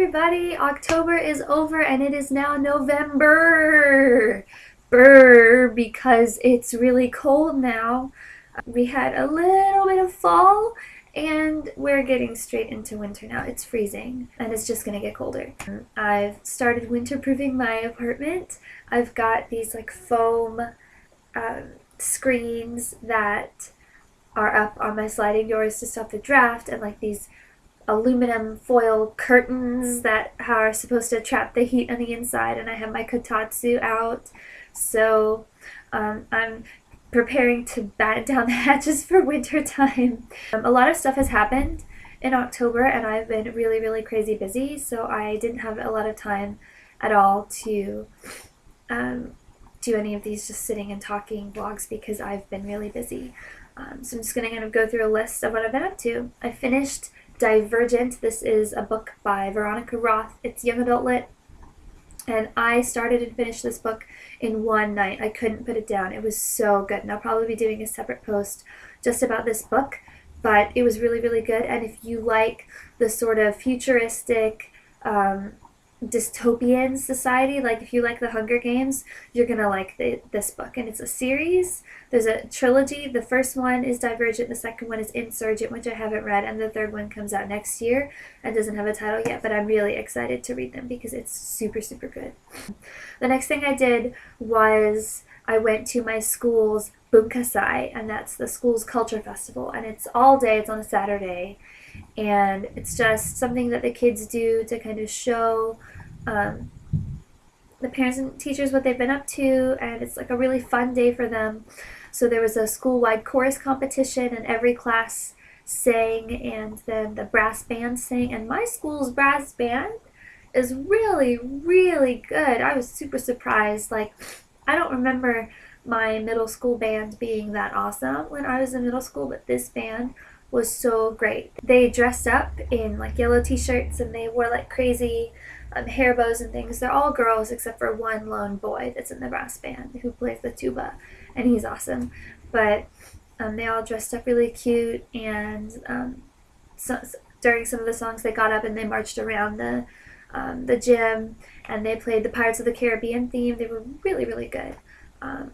everybody! October is over and it is now November! Because it's really cold now. We had a little bit of fall and we're getting straight into winter now. It's freezing and it's just gonna get colder. I've started winterproofing my apartment. I've got these like foam screens that are up on my sliding doors to stop the draft, and like these aluminum foil curtains that are supposed to trap the heat on the inside, and I have my kotatsu out, so I'm preparing to batten down the hatches for winter time. A lot of stuff has happened in October and I've been really crazy busy, so I didn't have a lot of time at all to do any of these just sitting and talking vlogs because I've been really busy. So I'm just going to kind of go through a list of what I've been up to. I finished Divergent. This is a book by Veronica Roth. It's young adult lit. And I started and finished this book in one night. I couldn't put it down. It was so good. And I'll probably be doing a separate post just about this book. But it was really good. And if you like the sort of futuristic, dystopian society, like if you like the Hunger Games, you're gonna like this book. And it's a series. There's a trilogy. The first one is Divergent, the second one is Insurgent, which I haven't read, and the third one comes out next year and doesn't have a title yet, but I'm really excited to read them because it's super good. The next thing I did was I went to my school's Bunkasai, and that's the school's culture festival, and it's all day. It's on a Saturday, and it's just something that the kids do to kind of show the parents and teachers what they've been up to, and it's like a really fun day for them. So there was a school-wide chorus competition and every class sang, and then the brass band sang, and my school's brass band is really good. I was super surprised. Like, I don't remember my middle school band being that awesome when I was in middle school, but this band was so great. They dressed up in like yellow t-shirts and they wore like crazy hair bows and things. They're all girls except for one lone boy that's in the brass band who plays the tuba, and he's awesome. But they all dressed up really cute, and during some of the songs they got up and they marched around the gym, and they played the Pirates of the Caribbean theme. They were really good.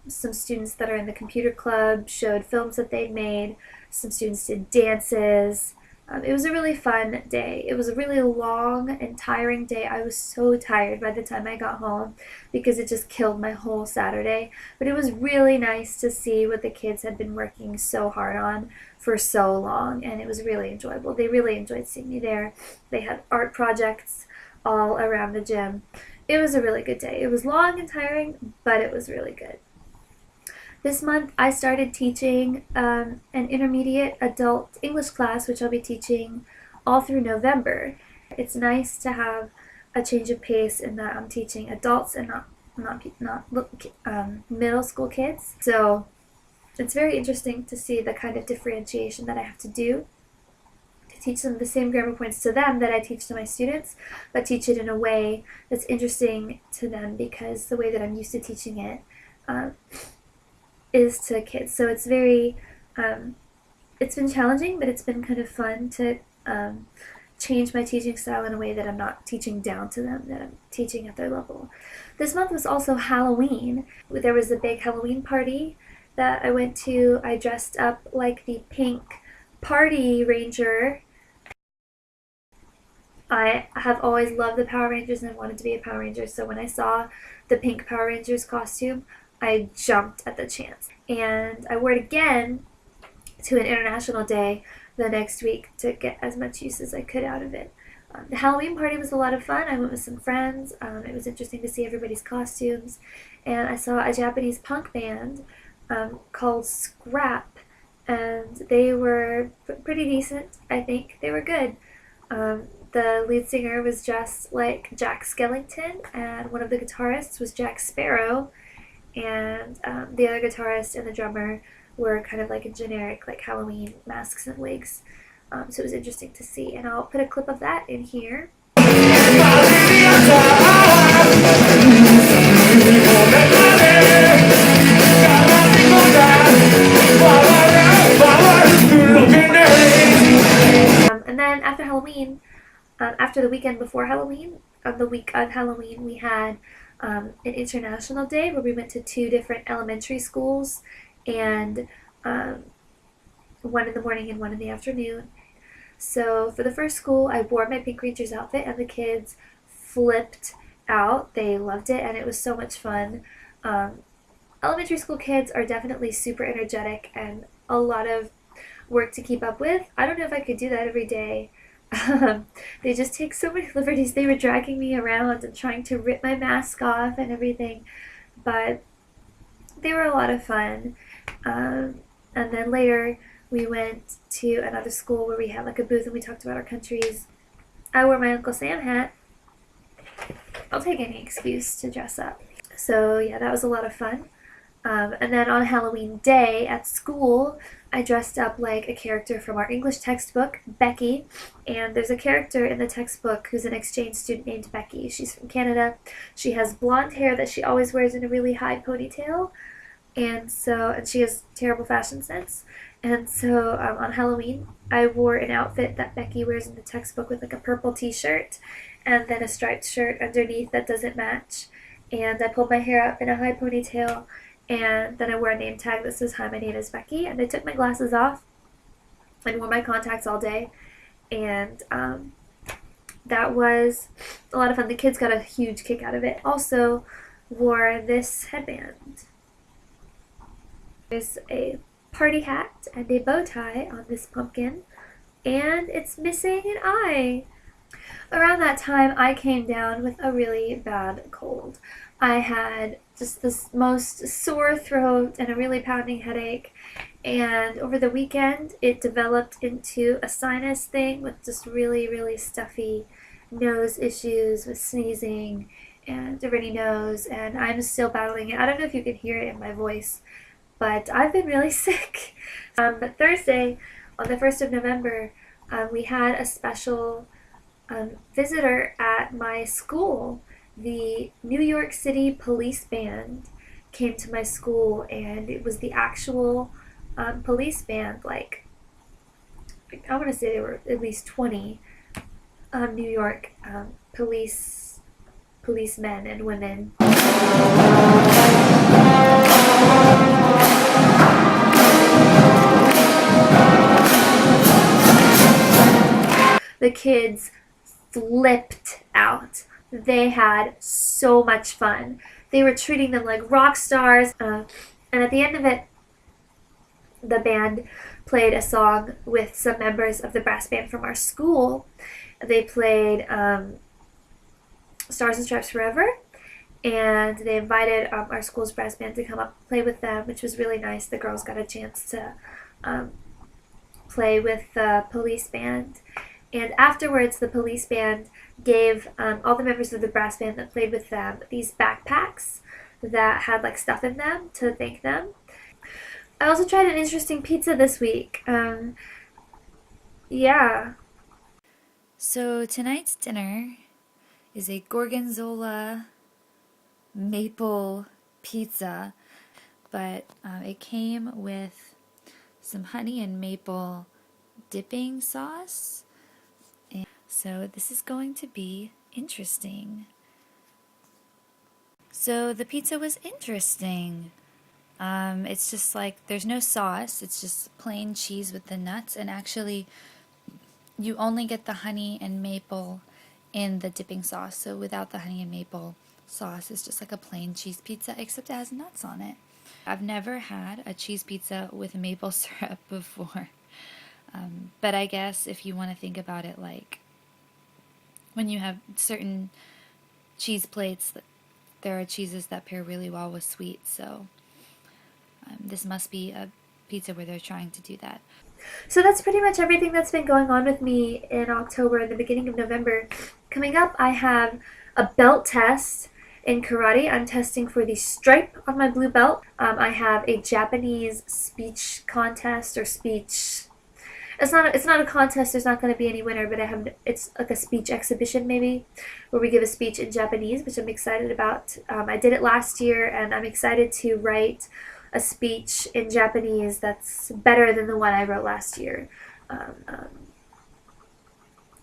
Some students that are in the computer club showed films that they'd made. Some students did dances. It was a really fun day. It was a really long and tiring day. I was so tired by the time I got home because it just killed my whole Saturday. But it was really nice to see what the kids had been working so hard on for so long, and it was really enjoyable. They really enjoyed seeing me there. They had art projects all around the gym. It was a really good day. It was long and tiring, but it was really good. This month I started teaching an intermediate adult English class, which I'll be teaching all through November. It's nice to have a change of pace in that I'm teaching adults and not middle school kids. So it's very interesting to see the kind of differentiation that I have to do to teach them the same grammar points to them that I teach to my students, but teach it in a way that's interesting to them because the way that I'm used to teaching it is to kids. So it's very, it's been challenging, but it's been kind of fun to change my teaching style in a way that I'm not teaching down to them, that I'm teaching at their level. This month was also Halloween. There was a big Halloween party that I went to. I dressed up like the pink party ranger. I have always loved the Power Rangers and I wanted to be a Power Ranger, so when I saw the pink Power Rangers costume, I jumped at the chance. And I wore it again to an international day the next week to get as much use as I could out of it. The Halloween party was a lot of fun. I went with some friends. It was interesting to see everybody's costumes. And I saw a Japanese punk band called Scrap, and they were pretty decent, I think. They were good. The lead singer was dressed like Jack Skellington, and one of the guitarists was Jack Sparrow, and the other guitarist and the drummer were kind of like a generic like Halloween masks and wigs. So it was interesting to see, and I'll put a clip of that in here. And then after Halloween, After the weekend before Halloween, on the week of Halloween, we had an international day where we went to 2 different elementary schools, and um, one in the morning and one in the afternoon. So for the first school, I wore my Pink Rangers outfit, and the kids flipped out. They loved it, and it was so much fun. Um, Elementary school kids are definitely super energetic and a lot of work to keep up with. I don't know if I could do that every day. They just take so many liberties. They were dragging me around and trying to rip my mask off and everything, but they were a lot of fun. And then later, we went to another school where we had like a booth and we talked about our countries. I wore my Uncle Sam hat. I'll take any excuse to dress up. So yeah, that was a lot of fun. And then on Halloween day at school, I dressed up like a character from our English textbook, Becky. And there's a character in the textbook who's an exchange student named Becky. She's from Canada. She has blonde hair that she always wears in a really high ponytail. And she has terrible fashion sense. And so on Halloween, I wore an outfit that Becky wears in the textbook with like a purple t-shirt and then a striped shirt underneath that doesn't match. And I pulled my hair up in a high ponytail, and then I wore a name tag that says, "Hi, my name is Becky." And I took my glasses off and wore my contacts all day. And that was a lot of fun. The kids got a huge kick out of it. Also wore this headband. There's a party hat and a bow tie on this pumpkin, and it's missing an eye. Around that time, I came down with a really bad cold. I had just this most sore throat and a really pounding headache, and over the weekend, it developed into a sinus thing with just really, really stuffy nose issues with sneezing and a runny nose, and I'm still battling it. I don't know if you can hear it in my voice, but I've been really sick. But Thursday, on the 1st of November, we had a special visitor at my school. The New York City Police Band came to my school, and it was the actual police band. Like, I want to say there were at least 20 New York policemen and women. The kids flipped out. They had so much fun. They were treating them like rock stars. And at the end of it, the band played a song with some members of the brass band from our school. They played Stars and Stripes Forever, and they invited our school's brass band to come up and play with them, which was really nice. The girls got a chance to play with the police band. And afterwards, the police band gave all the members of the brass band that played with them these backpacks that had like stuff in them to thank them. I also tried an interesting pizza this week. Yeah. So tonight's dinner is a gorgonzola maple pizza, but it came with some honey and maple dipping sauce. So this is going to be interesting. So the pizza was interesting. It's just like there's no sauce. It's just plain cheese with the nuts. And actually, you only get the honey and maple in the dipping sauce. So without the honey and maple sauce, it's just like a plain cheese pizza, except it has nuts on it. I've never had a cheese pizza with maple syrup before. But I guess if you want to think about it like when you have certain cheese plates, there are cheeses that pair really well with sweet. So this must be a pizza where they're trying to do that. So that's pretty much everything that's been going on with me in October and the beginning of November. Coming up, I have a belt test in karate. I'm testing for the stripe on my blue belt. I have a Japanese speech contest or speech. It's not a contest. There's not going to be any winner, but it's like a speech exhibition maybe, where we give a speech in Japanese, which I'm excited about. I did it last year, and I'm excited to write a speech in Japanese that's better than the one I wrote last year.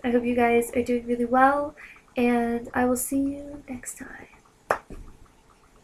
I hope you guys are doing really well, and I will see you next time.